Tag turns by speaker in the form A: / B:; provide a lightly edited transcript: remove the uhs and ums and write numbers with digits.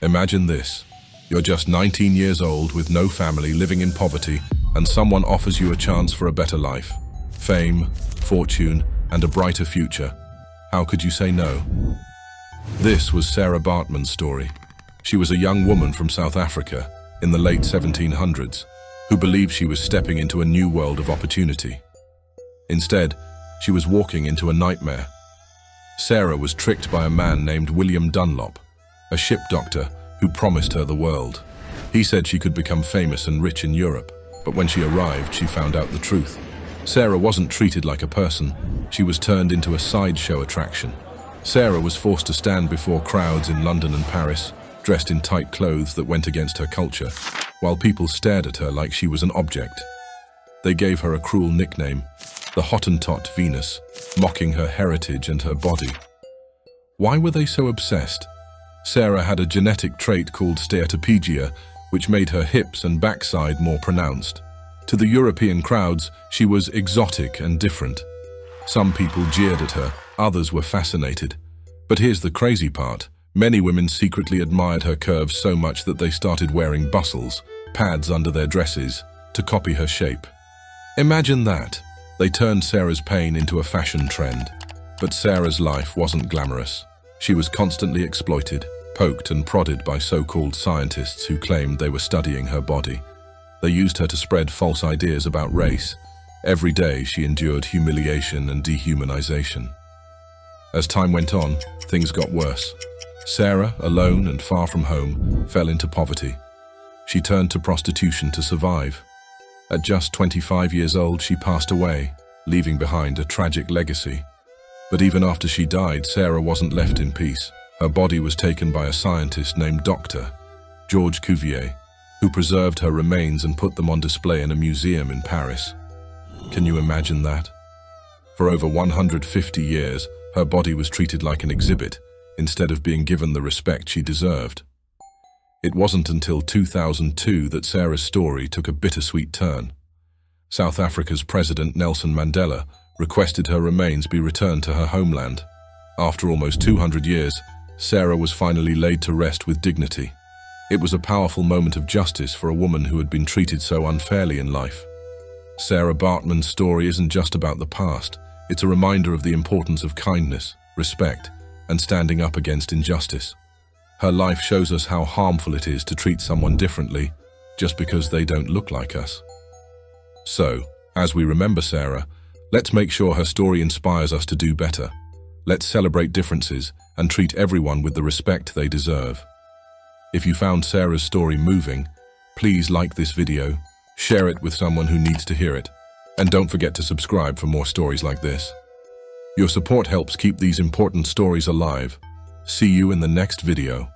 A: Imagine this. You're just 19 years old with no family, living in poverty, and someone offers you a chance for a better life. Fame, fortune, and a brighter future. How could you say no? This was Sarah Baartman's story. She was a young woman from South Africa in the late 1700s who believed she was stepping into a new world of opportunity. Instead, she was walking into a nightmare. Sarah was tricked by a man named William Dunlop, a ship doctor who promised her the world. He said she could become famous and rich in Europe, but when she arrived, she found out the truth. Sarah wasn't treated like a person. She was turned into a sideshow attraction. Sarah was forced to stand before crowds in London and Paris, dressed in tight clothes that went against her culture, while people stared at her like she was an object. They gave her a cruel nickname, the Hottentot Venus, mocking her heritage and her body. Why were they so obsessed? Sarah had a genetic trait called steatopegia, which made her hips and backside more pronounced. To the European crowds, she was exotic and different. Some people jeered at her, others were fascinated. But here's the crazy part. Many women secretly admired her curves so much that they started wearing bustles, pads under their dresses, to copy her shape. Imagine that. They turned Sarah's pain into a fashion trend. But Sarah's life wasn't glamorous. She was constantly exploited, poked and prodded by so-called scientists who claimed they were studying her body. They used her to spread false ideas about race. Every day she endured humiliation and dehumanization. As time went on, things got worse. Sarah, alone and far from home, fell into poverty. She turned to prostitution to survive. At just 25 years old, she passed away, leaving behind a tragic legacy. But even after she died, Sarah wasn't left in peace. Her body was taken by a scientist named Dr. George Cuvier, who preserved her remains and put them on display in a museum in Paris. Can you imagine that? For over 150 years, her body was treated like an exhibit, instead of being given the respect she deserved. It wasn't until 2002 that Sarah's story took a bittersweet turn. South Africa's President Nelson Mandela requested her remains be returned to her homeland. After almost 200 years, Sarah was finally laid to rest with dignity. It was a powerful moment of justice for a woman who had been treated so unfairly in life. Sarah Baartman's story isn't just about the past. It's a reminder of the importance of kindness, respect, and standing up against injustice. Her life shows us how harmful it is to treat someone differently just because they don't look like us. So, as we remember Sarah, let's make sure her story inspires us to do better. Let's celebrate differences and treat everyone with the respect they deserve. If you found Sarah's story moving, please like this video, share it with someone who needs to hear it, and don't forget to subscribe for more stories like this. Your support helps keep these important stories alive. See you in the next video.